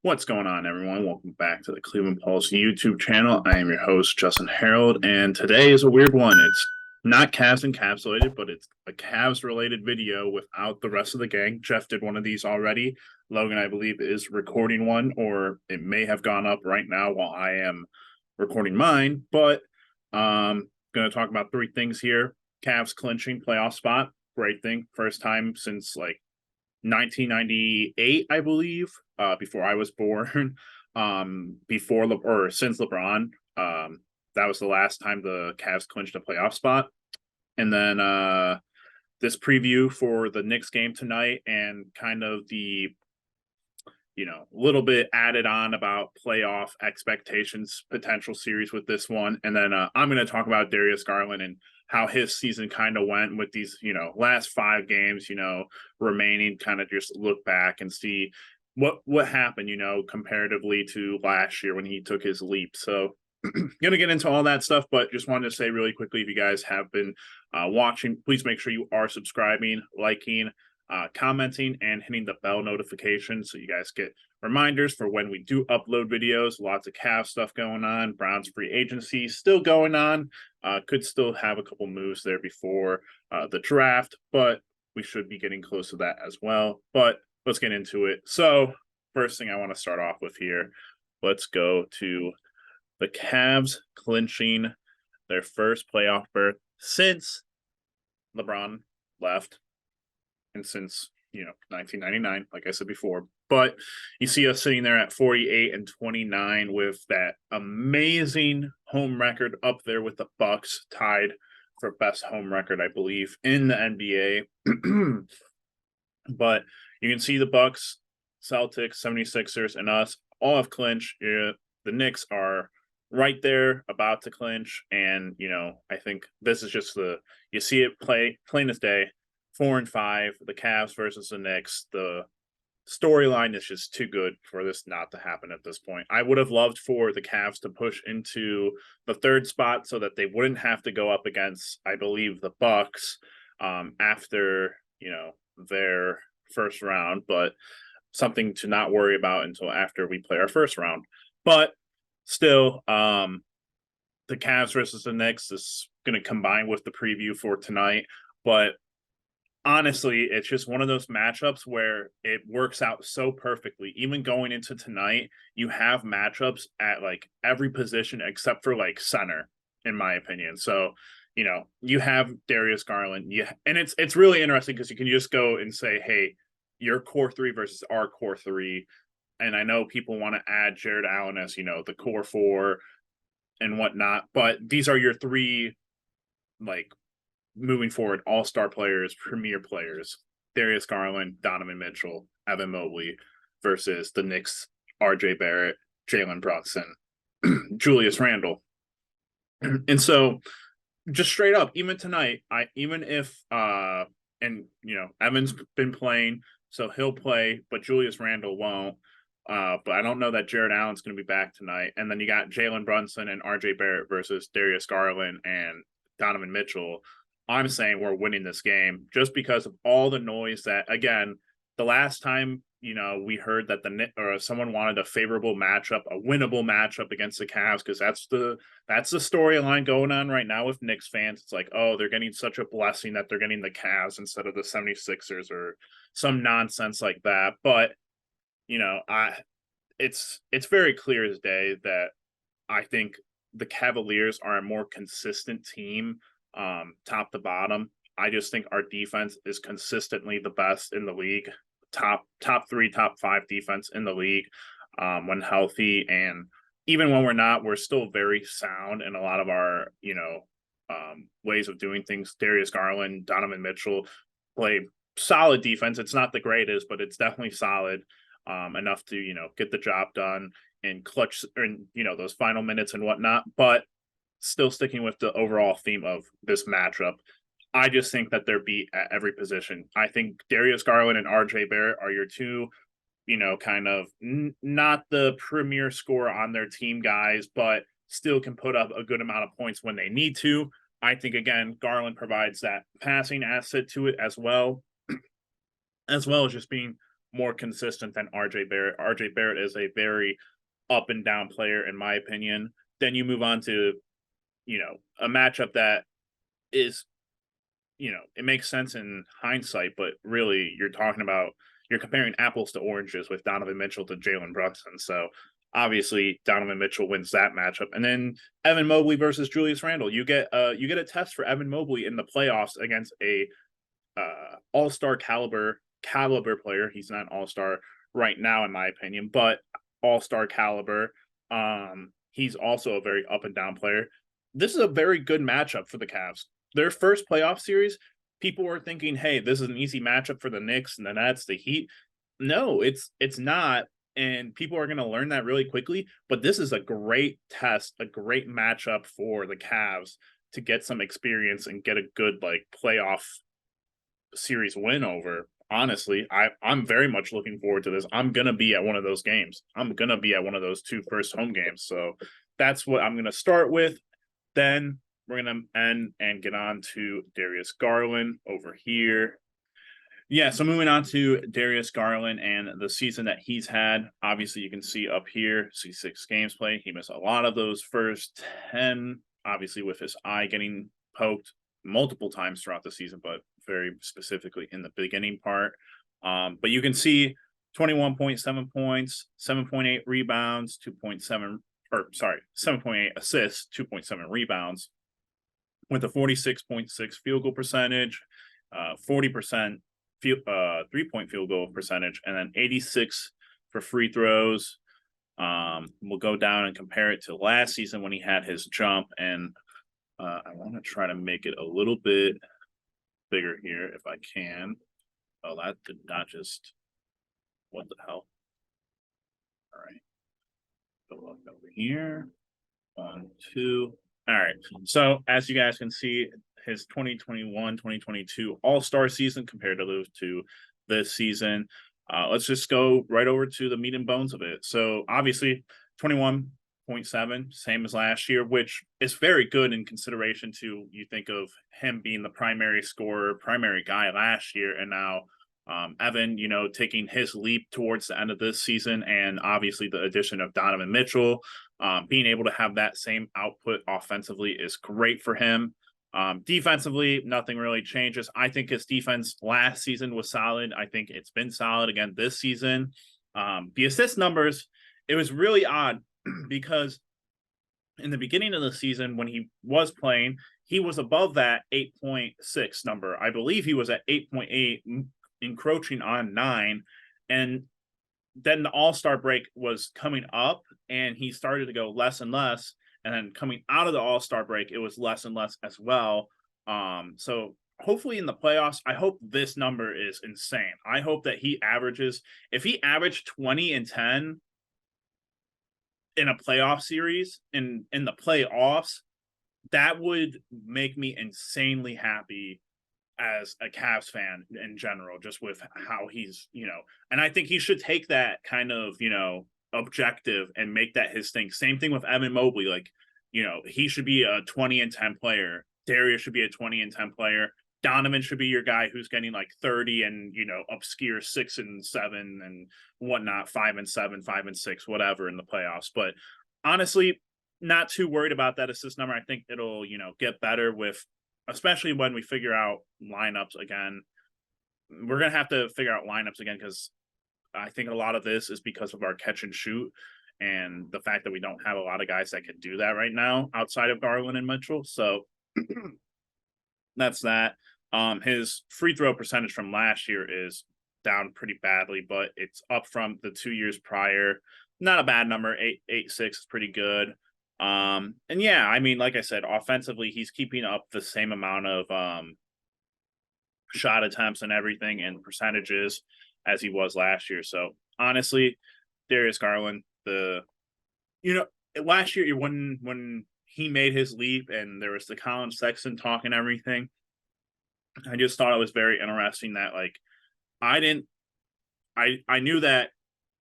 What's going on, everyone? Welcome back to the Cleveland Pulse YouTube channel. I am your host, Justin Harold, and today is a weird one. It's not Cavs encapsulated, but it's a Cavs-related video without the rest of the gang. Jeff did one of these already. Logan, I believe, is recording one, or it may have gone up right now while I am recording mine. But going to talk about three things here. Cavs clinching playoff spot. Great thing. First time since 1998, I believe, before I was born, since LeBron. That was the last time the Cavs clinched a playoff spot. And then this preview for the Knicks game tonight and kind of the, little bit added on about playoff expectations, potential series with this one. And then I'm going to talk about Darius Garland and how his season kind of went with these, last 5 games, remaining, kind of just look back and see what happened, comparatively to last year when he took his leap. So gonna get into all that stuff, but just wanted to say really quickly, if you guys have been watching, please make sure you are subscribing, liking, commenting, and hitting the bell notification so you guys get reminders for when we do upload videos. Lots of Cavs stuff going on. Browns free agency still going on. Could still have a couple moves there before the draft, but we should be getting close to that as well. But let's get into it. So first thing I want to start off with here, let's go to the Cavs clinching their first playoff berth since LeBron left and since 1999, like I said before. But you see us sitting there at 48-29 with that amazing home record up there with the Bucks, tied for best home record, I believe, in the NBA. But you can see the Bucks, Celtics, 76ers, and us all have clinched. The Knicks are right there, about to clinch, and I think this is just you see it plain as day. 4-5, the Cavs versus the Knicks. The storyline is just too good for this not to happen at this point. I would have loved for the Cavs to push into the third spot so that they wouldn't have to go up against, I believe, the Bucks after their first round, but something to not worry about until after we play our first round. But still, the Cavs versus the Knicks is going to combine with the preview for tonight, but honestly, it's just one of those matchups where it works out so perfectly. Even going into tonight, you have matchups at every position except for center, in my opinion. So, you have Darius Garland. And it's really interesting because you can just go and say, hey, your core three versus our core three. And I know people want to add Jared Allen as, the core four and whatnot, but these are your three, moving forward, all-star players, premier players: Darius Garland, Donovan Mitchell, Evan Mobley, versus the Knicks, RJ Barrett, Jalen Brunson, Julius Randle. And so just straight up, even tonight, even if Evan's been playing, so he'll play, but Julius Randle won't. But I don't know that Jared Allen's going to be back tonight. And then you got Jalen Brunson and RJ Barrett versus Darius Garland and Donovan Mitchell. I'm saying we're winning this game just because of all the noise that, again, the last time, we heard that someone wanted a favorable matchup, a winnable matchup against the Cavs, because that's the storyline going on right now with Knicks fans. It's like, oh, they're getting such a blessing that they're getting the Cavs instead of the 76ers or some nonsense like that. But, it's very clear as day that I think the Cavaliers are a more consistent team, top to bottom. I just think our defense is consistently the best in the league, top 3, top 5 defense in the league when healthy, and even when we're not, we're still very sound in a lot of our ways of doing things. Darius Garland, Donovan Mitchell play solid defense. It's not the greatest, but it's definitely solid enough to get the job done and clutch, and those final minutes and whatnot. But still sticking with the overall theme of this matchup, I just think that they're beat at every position. I think Darius Garland and RJ Barrett are your two, kind of not the premier scorer on their team guys, but still can put up a good amount of points when they need to. I think, again, Garland provides that passing asset to it as well as just being more consistent than RJ Barrett. RJ Barrett is a very up and down player, in my opinion. Then you move on to, a matchup that is, it makes sense in hindsight, but really you're comparing apples to oranges with Donovan Mitchell to Jalen Brunson. So obviously Donovan Mitchell wins that matchup. And then Evan Mobley versus Julius Randle. You get a test for Evan Mobley in the playoffs against a all-star caliber player. He's not an all-star right now, in my opinion, but all-star caliber. He's also a very up and down player. This is a very good matchup for the Cavs. Their first playoff series, people were thinking, hey, this is an easy matchup for the Knicks and the Nets, the Heat. No, it's not. And people are going to learn that really quickly. But this is a great test, a great matchup for the Cavs to get some experience and get a good playoff series win over. Honestly, I'm very much looking forward to this. I'm going to be at one of those games. I'm going to be at one of those 2 first home games. So that's what I'm going to start with. Then we're going to end and get on to Darius Garland over here. Yeah, so moving on to Darius Garland and the season that he's had. Obviously, you can see up here, 6 games played. He missed a lot of those first 10, obviously with his eye getting poked multiple times throughout the season, but very specifically in the beginning part. But you can see 21.7 points, 7.8 rebounds, 7.8 assists, 2.7 rebounds, with a 46.6 field goal percentage, 40% 3-point field goal percentage, and then 86 for free throws. We'll go down and compare it to last season when he had his jump, and I want to try to make it a little bit bigger here if I can. Oh, that did not just. What the hell? All right. Go up over here. 1, 2. All right. So as you guys can see, his 2021-2022 All-Star season compared to this season. Let's just go right over to the meat and bones of it. So obviously 21.7, same as last year, which is very good in consideration to, you think of him being the primary scorer, primary guy last year, and now Evan, taking his leap towards the end of this season, and obviously the addition of Donovan Mitchell, being able to have that same output offensively is great for him. Defensively, nothing really changes. I think his defense last season was solid. I think it's been solid again this season. The assist numbers, it was really odd because in the beginning of the season when he was playing, he was above that 8.6 number. I believe he was at 8.8, encroaching on 9. And then the All-Star break was coming up and he started to go less and less. And then coming out of the All-Star break, it was less and less as well. So hopefully in the playoffs, I hope this number is insane. I hope that if he averaged 20 and 10 in a playoff series, in the playoffs, that would make me insanely happy as a Cavs fan in general, just with how he's, and I think he should take that kind of, objective and make that his thing. Same thing with Evan Mobley. He should be a 20 and 10 player. Darius should be a 20 and 10 player. Donovan should be your guy who's getting 30 and, obscure 6 and 7 and whatnot, 5 and 7, 5 and 6, whatever in the playoffs. But honestly, not too worried about that assist number. I think it'll, get better especially when we figure out lineups again. We're going to have to figure out lineups again because I think a lot of this is because of our catch and shoot and the fact that we don't have a lot of guys that can do that right now outside of Garland and Mitchell. So that's that. His free throw percentage from last year is down pretty badly, but it's up from the 2 years prior. Not a bad number. 8.6 is pretty good. And yeah, I mean, like I said, offensively, he's keeping up the same amount of shot attempts and everything and percentages as he was last year. So honestly, Darius Garland, last year when he made his leap and there was the Colin Sexton talk and everything, I just thought it was very interesting that I knew that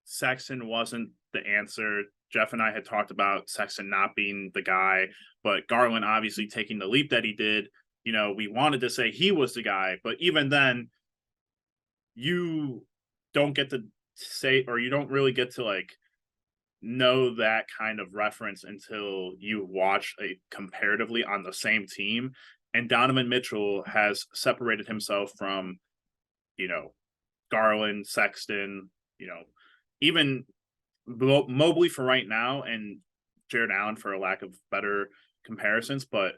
Sexton wasn't the answer. Jeff and I had talked about Sexton not being the guy, but Garland obviously taking the leap that he did, we wanted to say he was the guy, but even then don't get to say, or you don't really get to like know that kind of reference until you watch a comparatively on the same team. And Donovan Mitchell has separated himself from, you know, Garland, Sexton, you know, even Mobley for right now, and Jared Allen for a lack of better comparisons. But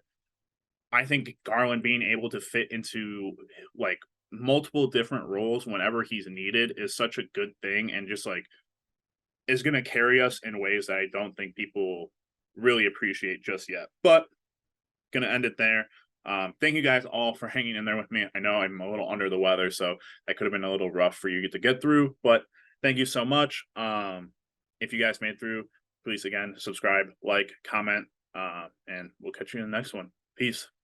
I think Garland being able to fit into like multiple different roles whenever he's needed is such a good thing, and just like is going to carry us in ways that I don't think people really appreciate just yet. But going to end it there. Thank you guys all for hanging in there with me. I know I'm a little under the weather, so that could have been a little rough for you to get through, but thank you so much. If you guys made it through, please again subscribe, like, comment, and we'll catch you in the next one. Peace.